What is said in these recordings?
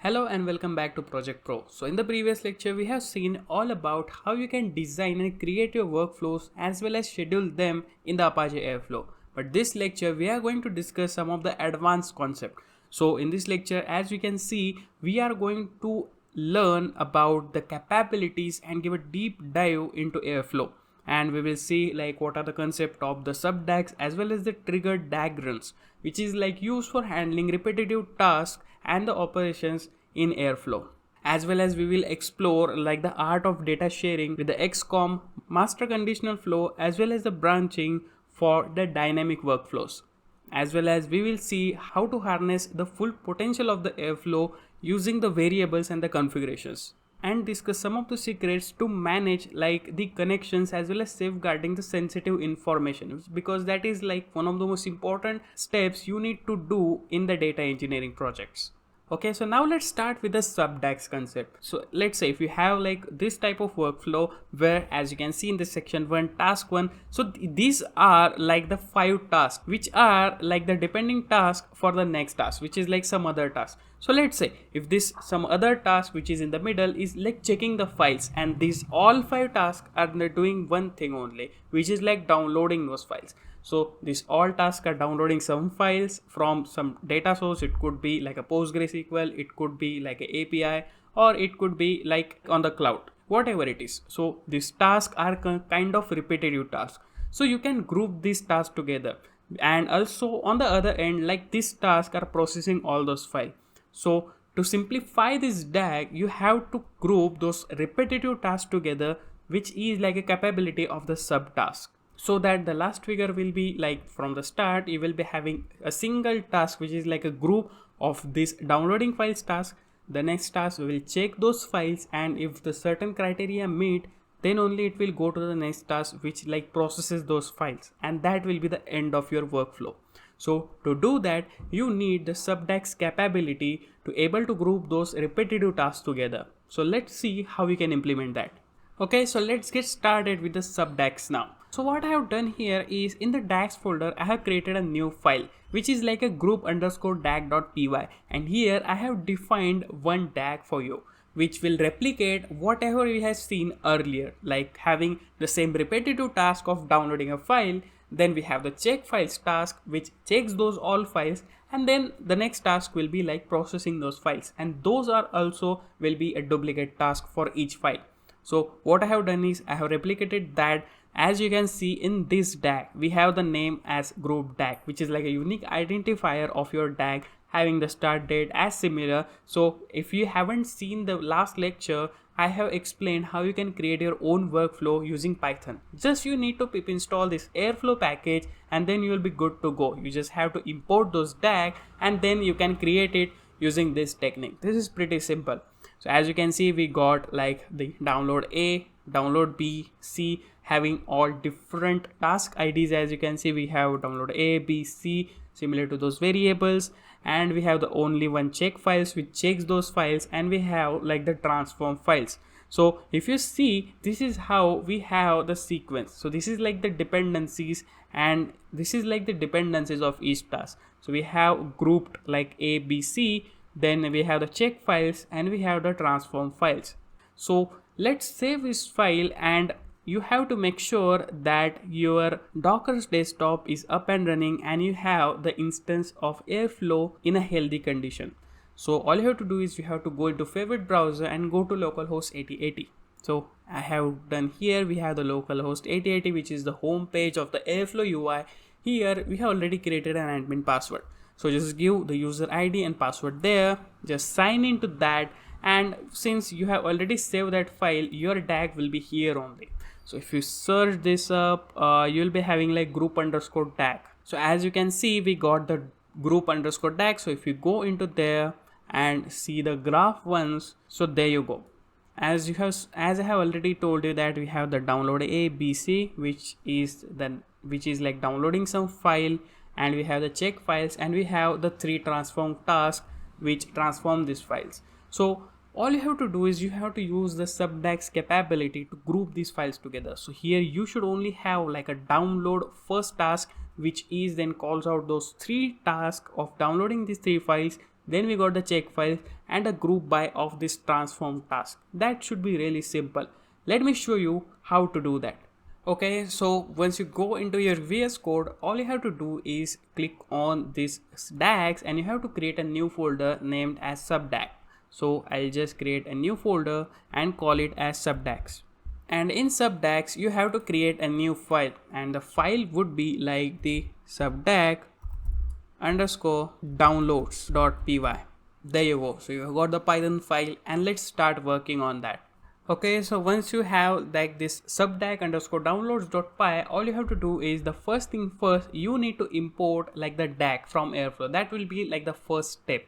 Hello and welcome back to Project Pro. So in the previous lecture, we have seen all about how you can design and create your workflows as well as schedule them in the Apache Airflow. But this lecture, we are going to discuss some of the advanced concepts. So in this lecture, as you can see, we are going to learn about the capabilities and give a deep dive into Airflow. And we will see like what are the concept of the SubDAGs as well as the TriggerDAGRuns, which is like used for handling repetitive tasks and the operations in Airflow. As well as we will explore like the art of data sharing with the XCom, master conditional flow, as well as the branching for the dynamic workflows. As well as we will see how to harness the full potential of the Airflow using the variables and the configurations, and discuss some of the secrets to manage like the connections as well as safeguarding the sensitive information, because that is like one of the most important steps you need to do in the data engineering projects. Okay, so now let's start with the SubDAGs concept. So let's say if you have like this type of workflow where, as you can see in the section 1, task 1, so these are like the 5 tasks which are like the depending task for the next task, which is like some other task. So let's say if this some other task which is in the middle is like checking the files, and these all 5 tasks are doing one thing only, which is like downloading those files. So these all tasks are downloading some files from some data source. It could be like a PostgreSQL, it could be like an API, or it could be like on the cloud, whatever it is. So these tasks are kind of repetitive tasks. So you can group these tasks together. And also on the other end, like these tasks are processing all those files. So to simplify this DAG, you have to group those repetitive tasks together, which is like a capability of the subtask. So that the last figure will be like from the start, you will be having a single task which is like a group of this downloading files task. The next task will check those files, and if the certain criteria meet, then only it will go to the next task which like processes those files, and that will be the end of your workflow. So to do that, you need the SubDAGs capability to able to group those repetitive tasks together. So let's see how we can implement that. Okay, so let's get started with the SubDAGs now. So what I have done here is in the DAGs folder, I have created a new file which is like a group_dag.py, and here I have defined one DAG for you which will replicate whatever we have seen earlier, like having the same repetitive task of downloading a file. Then we have the check files task which checks those all files, and then the next task will be like processing those files, and those are also will be a duplicate task for each file. So what I have done is I have replicated that. As you can see in this DAG, we have the name as group DAG, which is like a unique identifier of your DAG having the start date as similar. So if you haven't seen the last lecture, I have explained how you can create your own workflow using Python. Just you need to pip install this Airflow package, and then you will be good to go. You just have to import those DAG, and then you can create it using this technique. This is pretty simple. So as you can see, we got like the download A, download B, C, having all different task IDs. As you can see, we have download A, B, C, similar to those variables, and we have the only one check files which checks those files, and we have like the transform files. So if you see, this is how we have the sequence. So this is like the dependencies, and this is like the dependencies of each task. So we have grouped like A, B, C, then we have the check files, and we have the transform files. So let's save this file, and you have to make sure that your Docker's desktop is up and running and you have the instance of Airflow in a healthy condition. So all you have to do is you have to go into favorite browser and go to localhost 8080. So I have done here, we have the localhost 8080, which is the home page of the Airflow UI. Here we have already created an admin password. So just give the user ID and password there, just sign into that, and since you have already saved that file, your DAG will be here only. So if you search this up, you'll be having like group_DAG. So as you can see, we got the group_DAG. So if you go into there and see the graph ones, so there you go. As I have already told you that we have the download A, B, C, which is like downloading some file, and we have the check files, and we have the 3 transform tasks which transform these files. So all you have to do is you have to use the SubDAGs capability to group these files together. So here you should only have like a download first task, which is then calls out those 3 tasks of downloading these 3 files. Then we got the check files, and a group by of this transform task. That should be really simple. Let me show you how to do that. Okay, so once you go into your VS Code, all you have to do is click on this DAGs and you have to create a new folder named as SubDAG. So I'll just create a new folder and call it as SubDAGs. And in SubDAGs, you have to create a new file, and the file would be like the SubDAG underscore downloads.py. There you go. So you got the Python file, and let's start working on that. Okay, so once you have like this subdag underscore downloads.py, all you have to do is the first thing first, you need to import like the DAG from Airflow. That will be like the first step.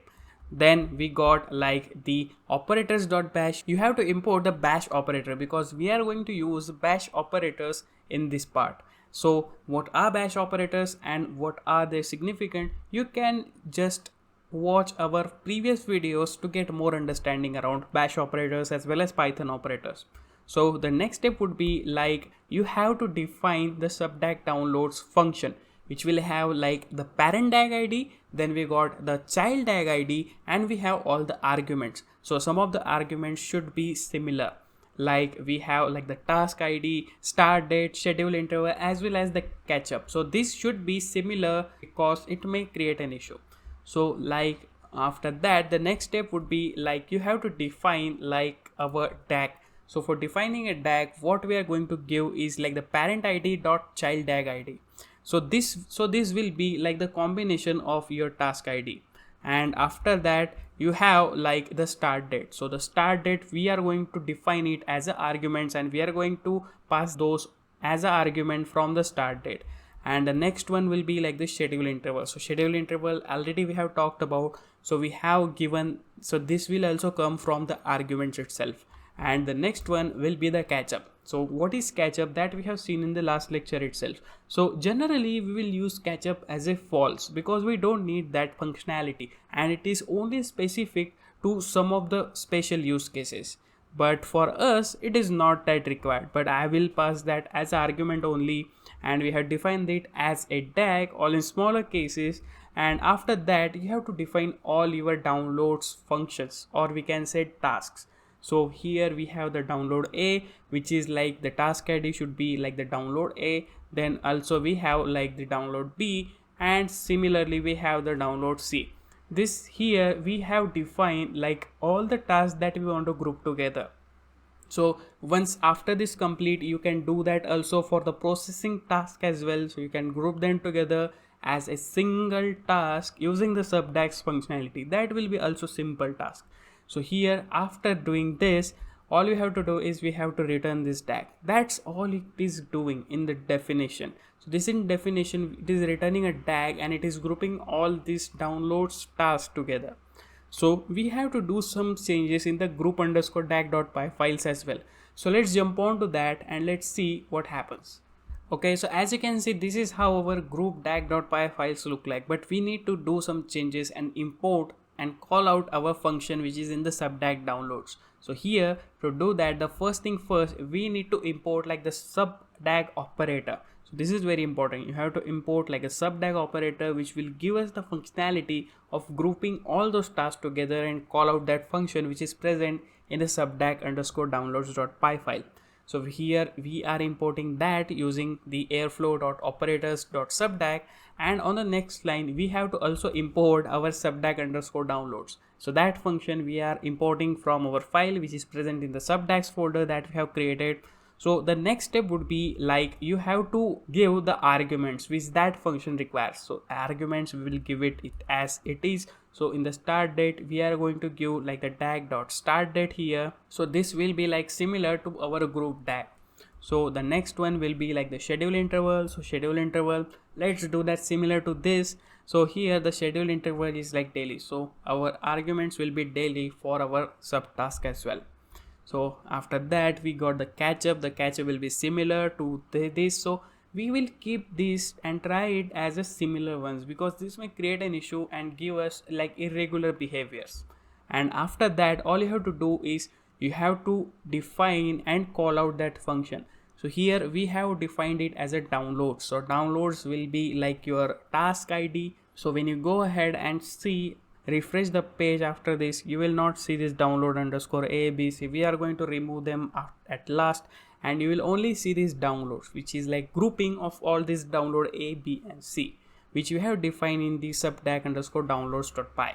Then we got like the operators.bash. You have to import the bash operator because we are going to use bash operators in this part. So what are bash operators and what are they significant? You can just watch our previous videos to get more understanding around bash operators as well as Python operators. So the next step would be like you have to define the subdag downloads function, which will have like the parent DAG ID, then we got the child DAG ID, and we have all the arguments. So some of the arguments should be similar. Like we have like the task ID, start date, schedule interval, as well as the catch up. So this should be similar because it may create an issue. So like after that, the next step would be like you have to define like our DAG. So for defining a DAG, what we are going to give is like the parent ID dot child DAG ID. So this will be like the combination of your task ID. And after that, you have like the start date. So the start date, we are going to define it as a arguments, and we are going to pass those as an argument from the start date. And the next one will be like the schedule interval. So schedule interval already we have talked about. So we have given, so this will also come from the arguments itself. And the next one will be the catch up. So what is catch up? That we have seen in the last lecture itself. So generally we will use catch up as a false because we don't need that functionality, and it is only specific to some of the special use cases. But for us it is not that required, but I will pass that as argument only, and we have defined it as a DAG all in smaller cases. And after that you have to define all your downloads functions, or we can say tasks. So here we have the download A, which is like the task ID should be like the download A. Then also we have like the download B, and similarly we have the download C. This here we have defined like all the tasks that we want to group together. So once after this complete, you can do that also for the processing task as well. So you can group them together as a single task using the subdags functionality. That will be also simple task. So here after doing this, all you have to do is we have to return this DAG. That's all it is doing in the definition. So this in definition, it is returning a DAG and it is grouping all these downloads tasks together. So we have to do some changes in the group underscore dag.py files as well. So let's jump on to that and let's see what happens. Okay, so as you can see, this is how our group dag.py files look like, but we need to do some changes and import and call out our function which is in the subdag downloads. So here to do that, the first thing first, we need to import like the subdag operator. So this is very important. You have to import like a subdag operator which will give us the functionality of grouping all those tasks together and call out that function which is present in the subdag underscore downloads.py file. So here we are importing that using the airflow.operators.subdag, and on the next line we have to also import our subdag underscore downloads. So that function we are importing from our file which is present in the subdags folder that we have created. So the next step would be like you have to give the arguments which that function requires. So arguments, we will give it as it is. So in the start date, we are going to give like the dag.start date here. So this will be like similar to our group DAG. So the next one will be like the schedule interval. So schedule interval, let's do that similar to this. So here the schedule interval is like daily. So our arguments will be daily for our subtask as well. So after that we got the catch up. The catch up will be similar to this. So we will keep this and try it as a similar ones because this may create an issue and give us like irregular behaviors. And after that, all you have to do is you have to define and call out that function. So here we have defined it as a download. So downloads will be like your task ID. So when you go ahead and see refresh the page after this, you will not see this download underscore A, B, C. We are going to remove them at last, and you will only see these downloads, which is like grouping of all these download A, B, and C, which you have defined in the subdag underscore downloads.py.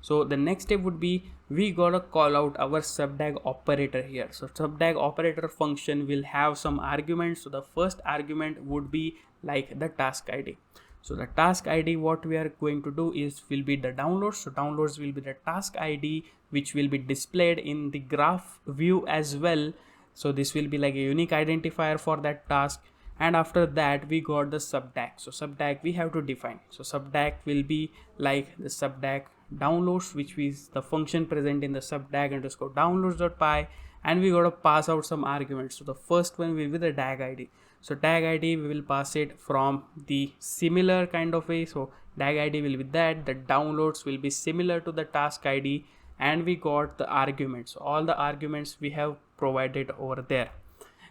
So the next step would be we gotta call out our subdag operator here. So subdag operator function will have some arguments. So the first argument would be like the task ID. So the task ID, what we are going to do is will be the downloads. So downloads will be the task ID, which will be displayed in the graph view as well. So this will be like a unique identifier for that task. And after that we got the subdag. So subdag we have to define. So subdag will be like the subdag downloads, which is the function present in the subdag underscore downloads.py, and we got to pass out some arguments. So the first one will be the tag ID. So tag ID we will pass it from the similar kind of way. So tag ID will be that, the downloads will be similar to the task ID, and we got the arguments. So all the arguments we have provided over there.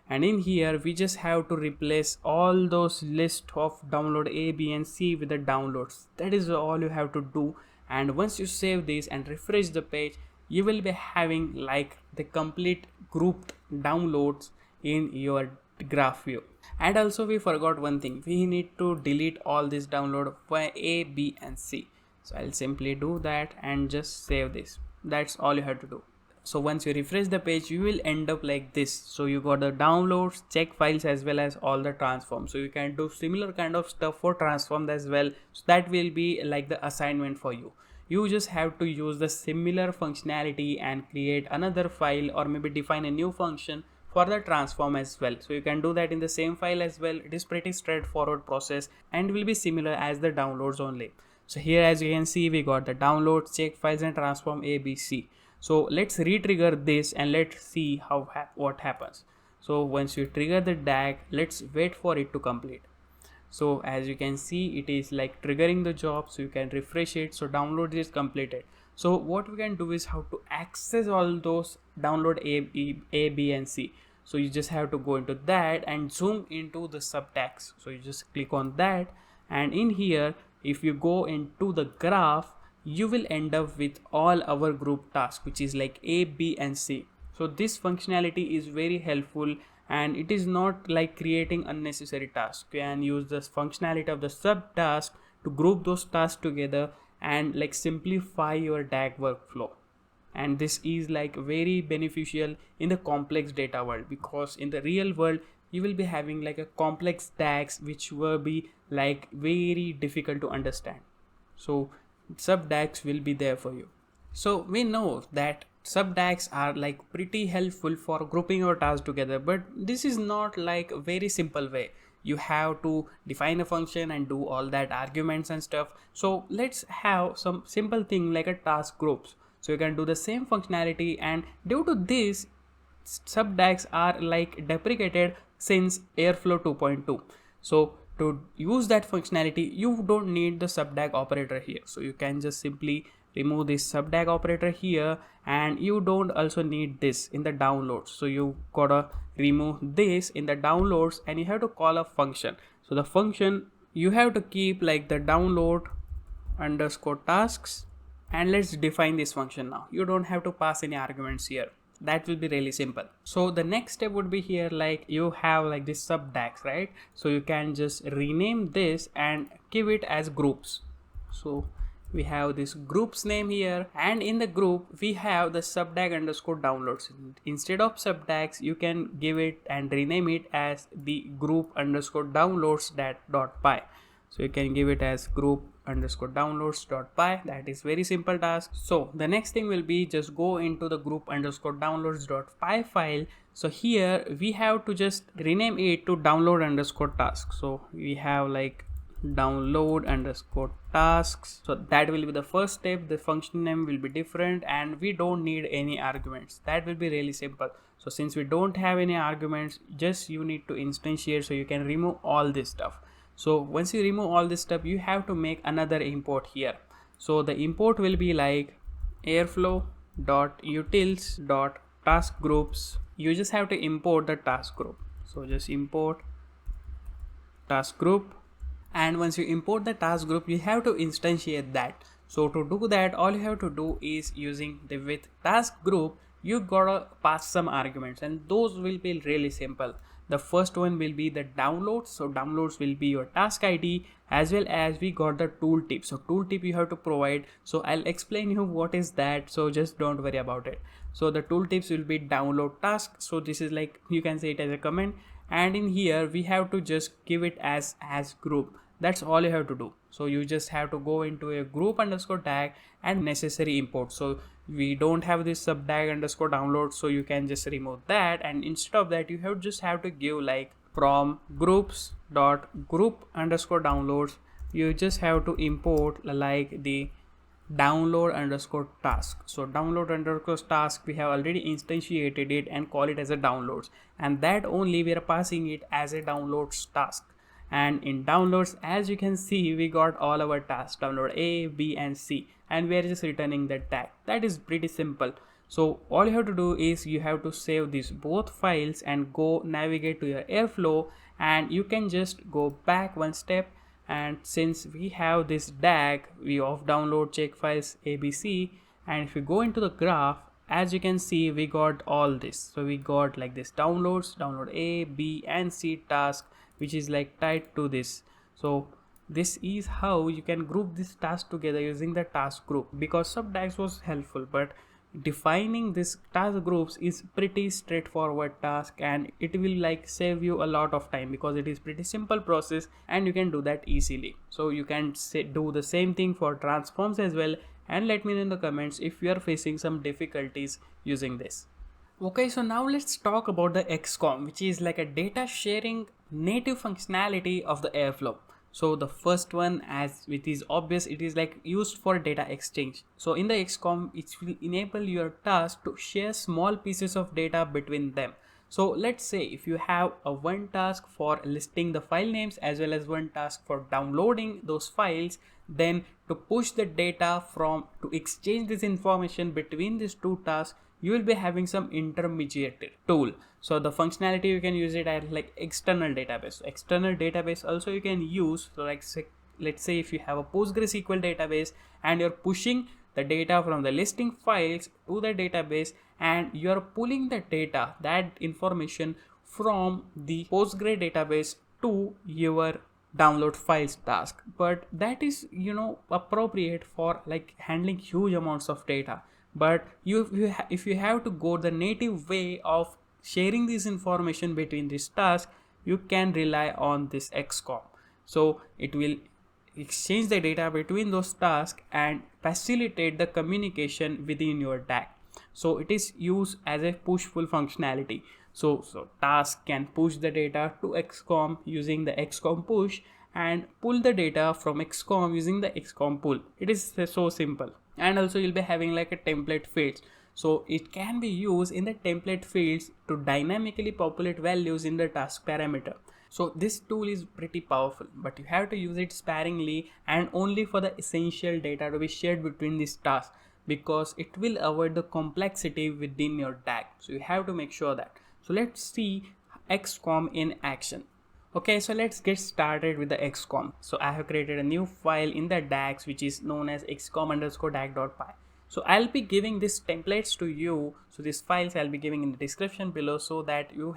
And in here we just have to replace all those list of download A, B, and C with the downloads. That is all you have to do. And once you save this and refresh the page, you will be having like the complete grouped downloads in your graph view. And also we forgot one thing, we need to delete all this download by A, B, and C. So I'll simply do that and just save this. That's all you have to do. So once you refresh the page, you will end up like this. So you got the downloads, check files, as well as all the transforms. So you can do similar kind of stuff for transforms as well. So that will be like the assignment for you. You just have to use the similar functionality and create another file, or maybe define a new function for the transform as well. So you can do that in the same file as well. It is pretty straightforward process and will be similar as the downloads only. So here, as you can see, we got the downloads, check files, and transform A, B, C. So let's re-trigger this and let's see what happens. So once you trigger the DAG, let's wait for it to complete. So as you can see, it is like triggering the job. So you can refresh it. So download is completed. So what we can do is how to access all those download A, B, and C. So you just have to go into that and zoom into the subtags. So you just click on that, and in here, if you go into the graph, you will end up with all our group tasks, which is like A, B, and C. So this functionality is very helpful, and it is not like creating unnecessary tasks. You can use this functionality of the subtask to group those tasks together and like simplify your DAG workflow. And this is like very beneficial in the complex data world, because in the real world you will be having like a complex DAGs which will be like very difficult to understand. So subdags will be there for you. So we know that subdags are like pretty helpful for grouping your tasks together, but this is not like a very simple way. You have to define a function and do all that arguments and stuff. So let's have some simple thing like a task groups. So you can do the same functionality, and due to this, subdags are like deprecated since Airflow 2.2. So to use that functionality, you don't need the subdag operator here. So you can just simply remove this subdag operator here, and you don't also need this in the downloads. So you gotta remove this in the downloads, and you have to call a function. So the function you have to keep like the download underscore tasks, and let's define this function now. You don't have to pass any arguments here. That will be really simple. So the next step would be here, like you have like this subdags, right? So you can just rename this and give it as groups. So we have this groups name here, and in the group we have the subdag underscore downloads. Instead of subdags, you can give it and rename it as the group underscore downloads .py. So you can give it as group underscore downloads.py. That is very simple task. So the next thing will be just go into the group underscore downloads.py file. So here we have to just rename it to download underscore task. So we have like download underscore tasks. So that will be the first step. The function name will be different, and we don't need any arguments. That will be really simple. So since we don't have any arguments, just you need to instantiate, so you can remove all this stuff. So once you remove all this stuff, you have to make another import here. So the import will be like airflow.utils.taskgroups. You just have to import the task group. So just import task group. And once you import the task group, you have to instantiate that. So to do that, all you have to do is using the with task group, you gotta pass some arguments, and those will be really simple. The first one will be the downloads. So downloads will be your task ID, as well as we got the tooltip. So tooltip you have to provide. So I'll explain you what is that. So just don't worry about it. So the tooltips will be download task. So this is like, you can say it as a comment, and in here we have to just give it as group. That's all you have to do. So you just have to go into a group underscore tag and necessary import. So we don't have this subdag underscore download, so you can just remove that, and instead of that you have to give like from groups dot group underscore downloads, you just have to import like the download underscore task. So download underscore task, we have already instantiated it and call it as a downloads, and that only we are passing it as a downloads task. And in downloads, as you can see, we got all our tasks, download A, B and C, and we are just returning that tag. That is pretty simple. So all you have to do is you have to save these both files and go navigate to your Airflow, and you can just go back one step, and since we have this DAG, we of download check files ABC, and if you go into the graph, as you can see, we got all this. So we got like this downloads, download A, B and C task, which is like tied to this. So this is how you can group this task together using the task group, because SubDAGs was helpful, but defining this task groups is pretty straightforward task, and it will like save you a lot of time because it is pretty simple process and you can do that easily. So you can do the same thing for transforms as well, and let me know in the comments if you are facing some difficulties using this. Okay, so now let's talk about the XCom, which is like a data sharing native functionality of the Airflow. So the first one, as it is obvious, it is like used for data exchange. So in the XCom, it will enable your task to share small pieces of data between them. So let's say if you have a one task for listing the file names as well as one task for downloading those files, then to push the data to exchange this information between these two tasks, you will be having some intermediate tool. So the functionality, you can use it as like external database. External database also you can use. So like let's say if you have a PostgreSQL database and you're pushing the data from the listing files to the database, and you're pulling the data, that information from the Postgre database to your download files task. But that is, appropriate for like handling huge amounts of data. But if you have to go the native way of sharing this information between these tasks, you can rely on this XCom. So it will exchange the data between those tasks and facilitate the communication within your DAG. So it is used as a push-pull functionality. So task can push the data to XCom using the XCom push, and pull the data from XCom using the XCom pull. It is so simple. And also you'll be having like a template fields. So it can be used in the template fields to dynamically populate values in the task parameter. So this tool is pretty powerful, but you have to use it sparingly and only for the essential data to be shared between these tasks, because it will avoid the complexity within your DAG. So you have to make sure that. So let's see XCom in action. Okay, so let's get started with the XCom. So I have created a new file in the DAGs, which is known as xcom_dag.py. So I'll be giving these templates to you. So these files I'll be giving in the description below, so that you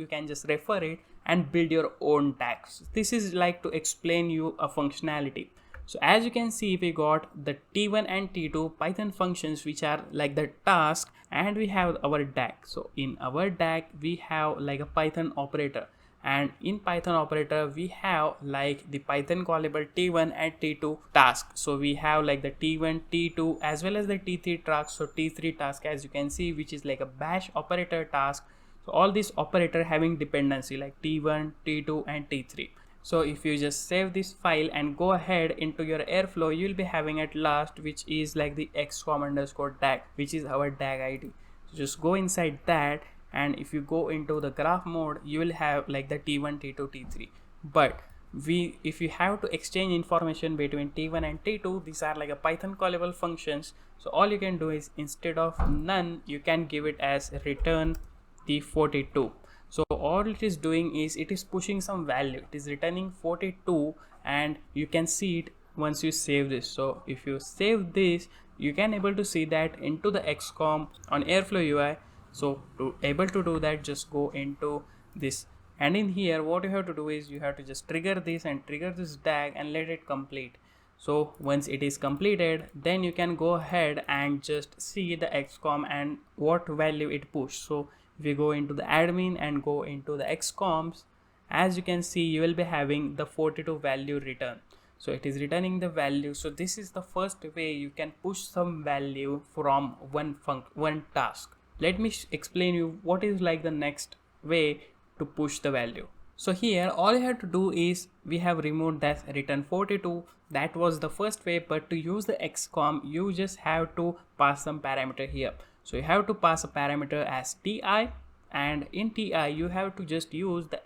can just refer it and build your own tags. This is like to explain you a functionality. So as you can see, we got the T1 and T2 Python functions, which are like the task, and we have our DAG. So in our DAG, we have like a Python operator. And in Python operator, we have like the Python callable T1 and T2 task. So we have like the T1, T2 as well as the T3 task. So T3 task, as you can see, which is like a bash operator task. So all these operator having dependency like T1, T2 and T3. So if you just save this file and go ahead into your Airflow, you will be having at last, which is like the XCom_DAG, which is our DAG ID. So just go inside that, and if you go into the graph mode, you will have like the T1, T2, T3. But if you have to exchange information between T1 and T2, these are like a Python callable functions. So all you can do is, instead of none, you can give it as return T42. So all it is doing is it is pushing some value. It is returning 42, and you can see it once you save this. So if you save this, you can able to see that into the XCOM on Airflow UI. So to able to do that, just go into this, and in here what you have to do is you have to just trigger this and trigger this DAG and let it complete. So once it is completed, then you can go ahead and just see the XCOM and what value it pushed. So if you go into the admin and go into the XCOMS, as you can see, you will be having the 42 value return. So it is returning the value. So this is the first way you can push some value from one task. Let me explain you what is like the next way to push the value. So here all you have to do is we have removed that return 42. That was the first way, but to use the XCOM you just have to pass some parameter here. So you have to pass a parameter as ti, and in ti you have to just use the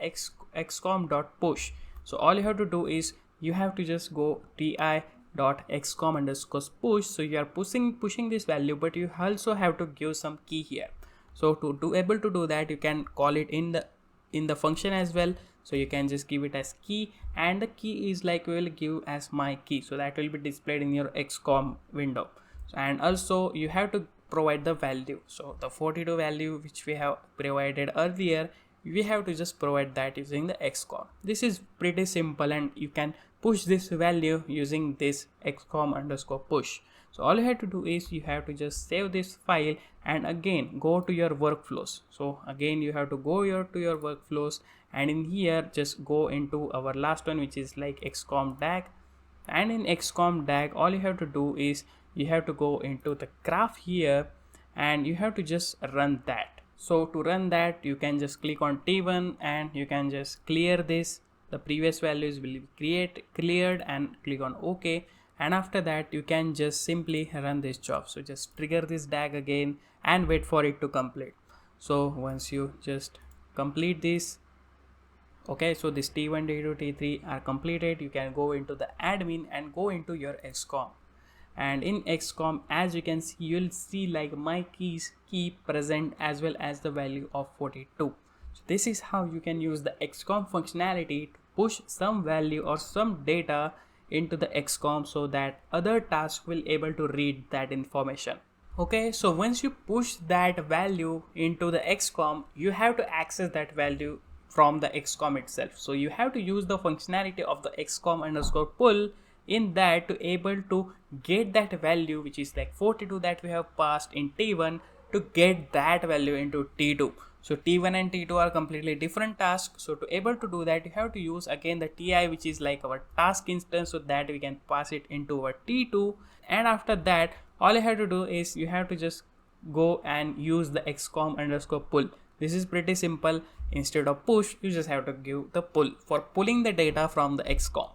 xcom.push. So all you have to do is you have to just go ti.xcom_push. So you are pushing this value, but you also have to give some key here. So to able to do that, you can call it in the function as well. So you can just give it as key, and the key is like we will give as my key, so that will be displayed in your XCOM window. And also you have to provide the value. So the 42 value which we have provided earlier, we have to just provide that using the XCOM. This is pretty simple, and you can push this value using this XCOM_push. So all you have to do is you have to just save this file and again go to your workflows. So again you have to go to your workflows, and in here just go into our last one, which is like XCOM DAG. And in XCOM DAG all you have to do is you have to go into the graph here, and you have to just run that. So to run that, you can just click on T1 and you can just clear this. The previous values will be cleared, and click on OK. And after that you can just simply run this job. So just trigger this DAG again and wait for it to complete. So once you just complete this, okay, so this T1, T2, T3 are completed, you can go into the admin and go into your XCOM. And in XCOM, as you can see, you'll see like my key present as well as the value of 42. So this is how you can use the XCOM functionality to push some value or some data into the XCOM, so that other tasks will able to read that information. Okay, so once you push that value into the XCOM, you have to access that value from the XCOM itself. So you have to use the functionality of the XCOM_pull in that to able to get that value, which is like 42 that we have passed in T1, to get that value into T2. So T1 and T2 are completely different tasks. So to able to do that, you have to use again the TI, which is like our task instance, so that we can pass it into our T2. And after that, all you have to do is you have to just go and use the XCOM_pull. This is pretty simple. Instead of push, you just have to give the pull for pulling the data from the XCOM.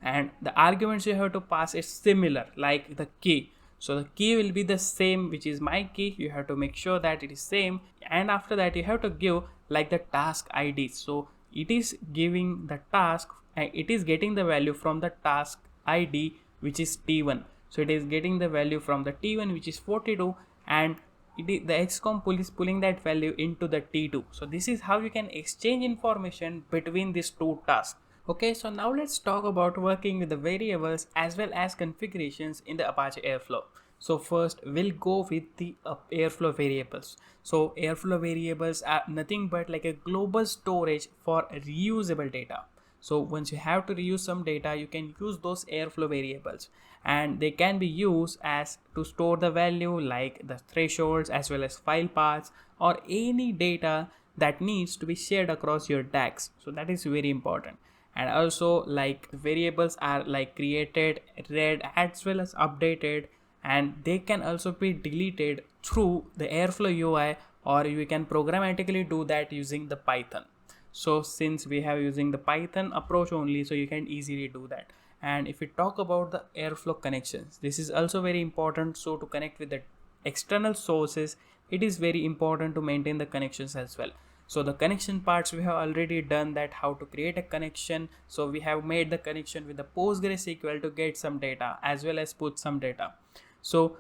And the arguments you have to pass is similar like the key. So the key will be the same, which is my key. You have to make sure that it is same, and after that you have to give like the task ID. So it is giving the task and it is getting the value from the task ID, which is T1. So it is getting the value from the T1, which is 42, and the XCOM pull is pulling that value into the T2. So this is how you can exchange information between these two tasks. Okay, so now let's talk about working with the variables as well as configurations in the Apache Airflow. So first we'll go with the Airflow variables. So Airflow variables are nothing but like a global storage for reusable data. So once you have to reuse some data, you can use those Airflow variables, and they can be used as to store the value like the thresholds as well as file paths or any data that needs to be shared across your DAGs. So that is very important. And also like variables are like created, read as well as updated, and they can also be deleted through the Airflow UI, or you can programmatically do that using the Python. So since we have using the Python approach only, so you can easily do that. And if we talk about the Airflow connections, this is also very important. So to connect with the external sources, it is very important to maintain the connections as well. So the connection parts we have already done, that how to create a connection. So we have made the connection with the PostgreSQL to get some data as well as put some data. So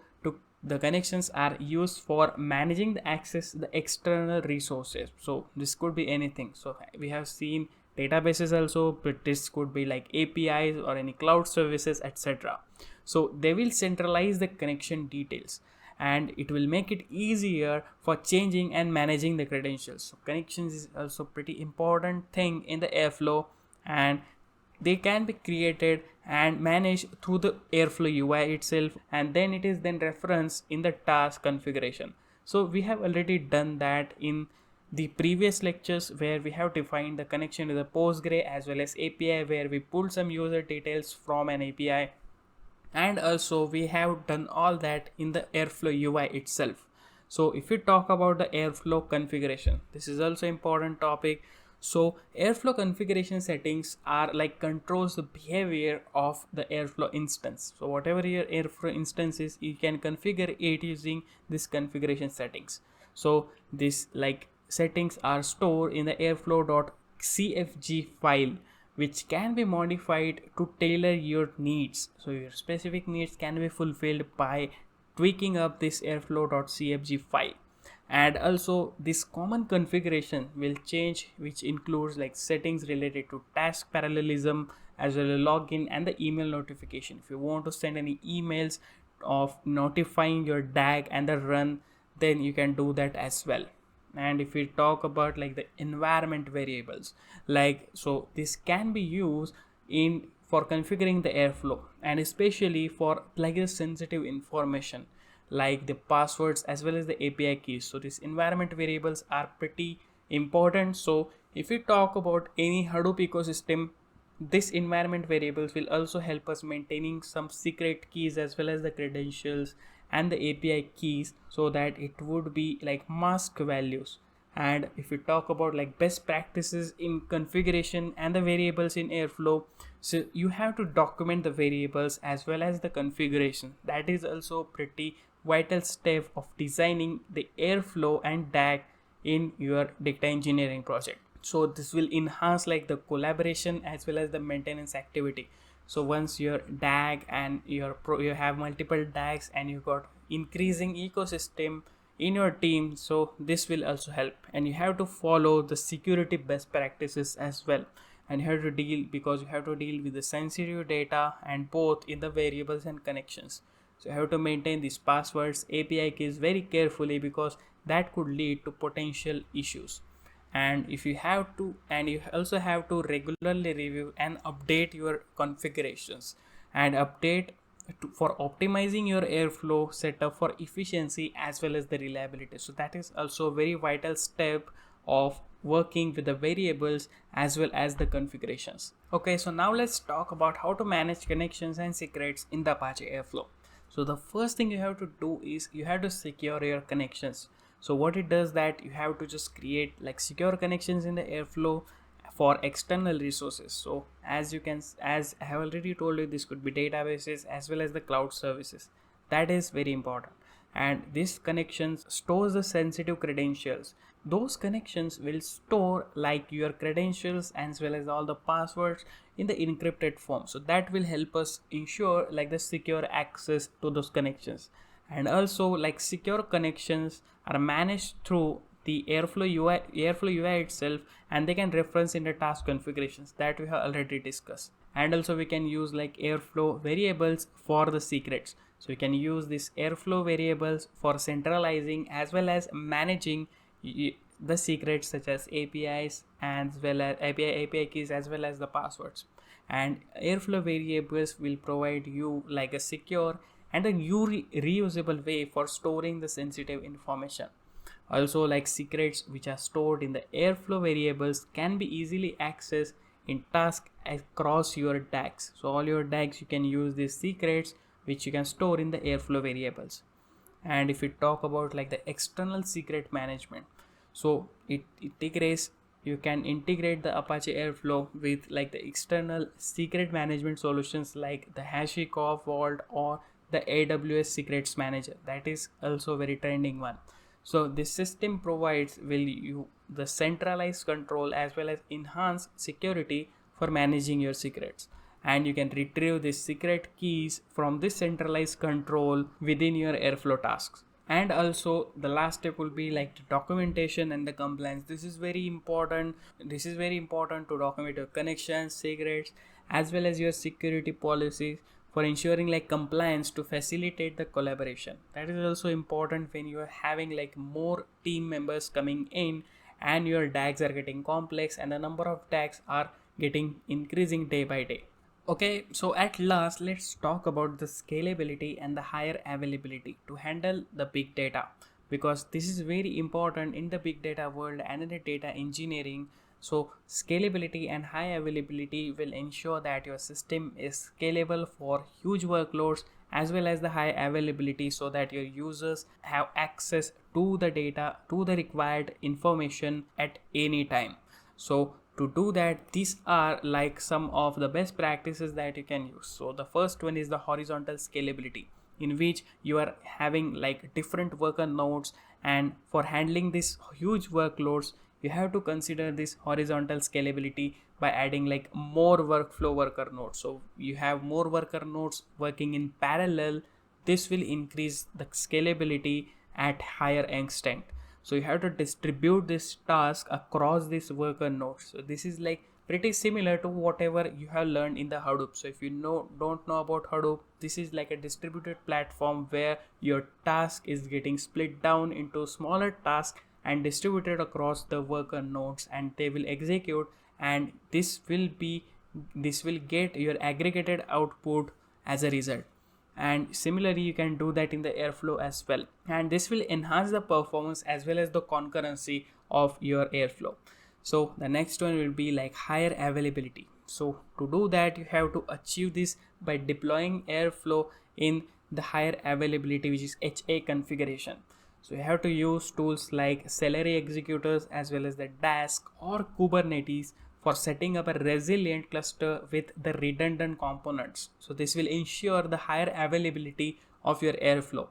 the connections are used for managing the access the external resources. So this could be anything. So we have seen databases also, but this could be like APIs or any cloud services, etc. So they will centralize the connection details, and it will make it easier for changing and managing the credentials. So connections is also pretty important thing in the Airflow, and they can be created and managed through the Airflow UI itself, and then it is then referenced in the task configuration. So we have already done that in the previous lectures, where we have defined the connection to the Postgre as well as API, where we pulled some user details from an API, and also we have done all that in the Airflow UI itself. So if we talk about the Airflow configuration, this is also important topic. So Airflow configuration settings are like controls the behavior of the Airflow instance. So whatever your Airflow instance is, you can configure it using this configuration settings. So this like settings are stored in the airflow.cfg file, which can be modified to tailor your needs. So your specific needs can be fulfilled by tweaking up this airflow.cfg file. And also this common configuration will change, which includes like settings related to task parallelism as well as login and the email notification. If you want to send any emails of notifying your DAG and the run, then you can do that as well. And if we talk about like the environment variables, like so this can be used in for configuring the Airflow, and especially for plagiarism sensitive information like the passwords as well as the API keys. So these environment variables are pretty important. So if we talk about any Hadoop ecosystem, this environment variables will also help us maintaining some secret keys as well as the credentials and the API keys, so that it would be like mask values. And if we talk about like best practices in configuration and the variables in Airflow, so you have to document the variables as well as the configuration. That is also pretty vital step of designing the Airflow and DAG in your data engineering project. So this will enhance like the collaboration as well as the maintenance activity. So once your DAG and you have multiple DAGs and you got increasing ecosystem in your team, so this will also help. And you have to follow the security best practices as well, and you have to deal with the sensitive data and both in the variables and connections. So you have to maintain these passwords, API keys very carefully, because that could lead to potential issues. And if you have to, and you also have to regularly review and update your configurations and update for optimizing your Airflow setup for efficiency as well as the reliability. So that is also a very vital step of working with the variables as well as the configurations. Okay, so now let's talk about how to manage connections and secrets in the Apache Airflow. So the first thing you have to do is you have to secure your connections. So what it does, that you have to just create like secure connections in the Airflow for external resources. So as I have already told you, this could be databases as well as the cloud services. That is very important. And this connections stores the sensitive credentials. Those connections will store like your credentials as well as all the passwords in the encrypted form. So that will help us ensure like the secure access to those connections. And also like secure connections are managed through the Airflow UI itself, and they can reference in the task configurations that we have already discussed. And also we can use like Airflow variables for the secrets. So we can use these Airflow variables for centralizing as well as managing the secrets such as APIs and as well as API keys as well as the passwords. And Airflow variables will provide you like a secure and a reusable way for storing the sensitive information. Also like secrets which are stored in the Airflow variables can be easily accessed in tasks across your DAGs. So all your DAGs, you can use these secrets which you can store in the Airflow variables. And if we talk about like the external secret management, so it integrates, you can integrate the Apache Airflow with like the external secret management solutions like the HashiCorp Vault or the AWS Secrets Manager. That is also a very trending one. So this system provides the centralized control as well as enhanced security for managing your secrets. And you can retrieve the secret keys from this centralized control within your Airflow tasks. And also the last step will be like the documentation and the compliance. This is very important. This is very important to document your connections, secrets, as well as your security policies for ensuring like compliance to facilitate the collaboration. That is also important when you are having like more team members coming in and your DAGs are getting complex and the number of DAGs are getting increasing day by day. Okay, so at last, let's talk about the scalability and the higher availability to handle the big data, because this is very important in the big data world and in the data engineering. So scalability and high availability will ensure that your system is scalable for huge workloads, as well as the high availability so that your users have access to the data, to the required information at any time. So to do that, these are like some of the best practices that you can use. So the first one is the horizontal scalability, in which you are having like different worker nodes, and for handling these huge workloads you have to consider this horizontal scalability by adding like more workflow worker nodes. So you have more worker nodes working in parallel. This will increase the scalability at higher extent. So you have to distribute this task across these worker nodes. So this is like pretty similar to whatever you have learned in the Hadoop. So if you don't know about Hadoop, this is like a distributed platform where your task is getting split down into smaller tasks and distributed across the worker nodes, and they will execute, and this will get your aggregated output as a result. And similarly you can do that in the Airflow as well, and this will enhance the performance as well as the concurrency of your Airflow. So the next one will be like higher availability. So to do that, you have to achieve this by deploying Airflow in the higher availability, which is HA configuration. So you have to use tools like Celery executors as well as the Dask or Kubernetes for setting up a resilient cluster with the redundant components. So this will ensure the higher availability of your Airflow.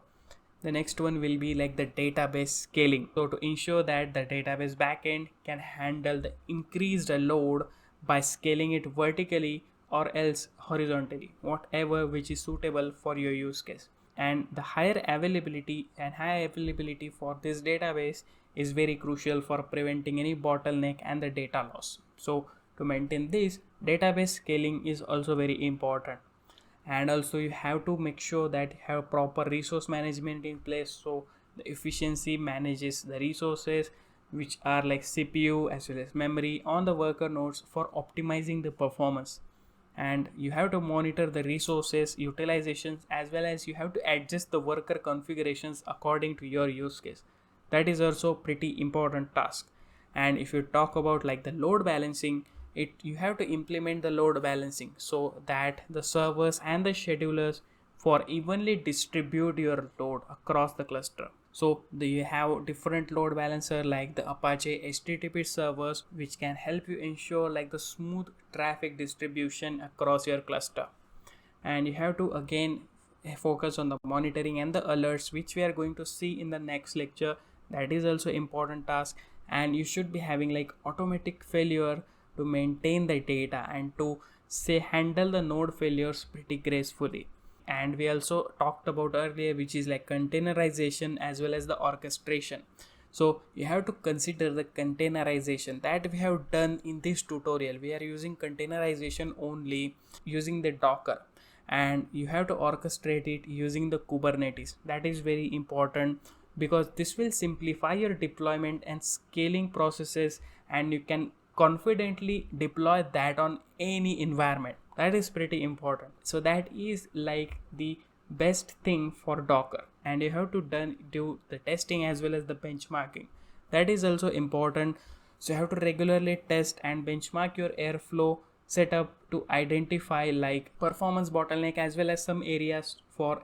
The next one will be like the database scaling. So to ensure that the database backend can handle the increased load by scaling it vertically or else horizontally, whatever which is suitable for your use case. And the higher availability and high availability for this database is very crucial for preventing any bottleneck and the data loss. So to maintain this, database scaling is also very important. And also you have to make sure that you have proper resource management in place, so the efficiency manages the resources which are like CPU as well as memory on the worker nodes for optimizing the performance. And you have to monitor the resources utilizations as well as you have to adjust the worker configurations according to your use case. That is also pretty important task. And if you talk about like the load balancing, you have to implement the load balancing so that the servers and the schedulers for evenly distribute your load across the cluster. So you have different load balancer like the Apache HTTP servers, which can help you ensure like the smooth traffic distribution across your cluster. And you have to again focus on the monitoring and the alerts, which we are going to see in the next lecture. That is also important task. And you should be having like automatic failure to maintain the data and to handle the node failures pretty gracefully. And we also talked about earlier, which is like containerization as well as the orchestration. So you have to consider the containerization that we have done in this tutorial. We are using containerization only using the Docker, and you have to orchestrate it using the Kubernetes. That is very important because this will simplify your deployment and scaling processes, and you can confidently deploy that on any environment. That is pretty important. So that is like the best thing for Docker, and you have to do the testing as well as the benchmarking. That is also important. So you have to regularly test and benchmark your Airflow setup to identify like performance bottleneck as well as some areas for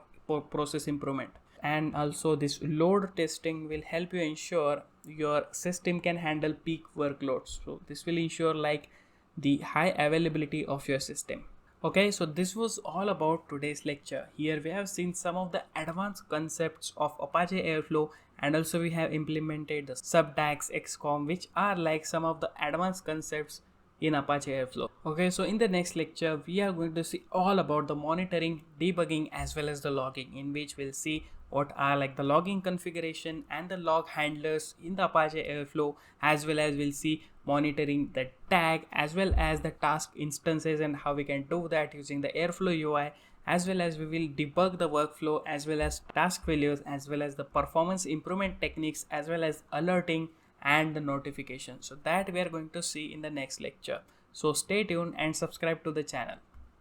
process improvement. And also this load testing will help you ensure your system can handle peak workloads. So this will ensure like the high availability of your system. Okay, so this was all about today's lecture. Here we have seen some of the advanced concepts of Apache Airflow, and also we have implemented the SubDAGs XCom, which are like some of the advanced concepts in Apache Airflow. Okay, so in the next lecture, we are going to see all about the monitoring, debugging, as well as the logging, in which we'll see what are like the logging configuration and the log handlers in the Apache Airflow, as well as we'll see monitoring the tag as well as the task instances and how we can do that using the Airflow UI, as well as we will debug the workflow as well as task failures, as well as the performance improvement techniques, as well as alerting and the notification. So that we are going to see in the next lecture. So stay tuned and subscribe to the channel.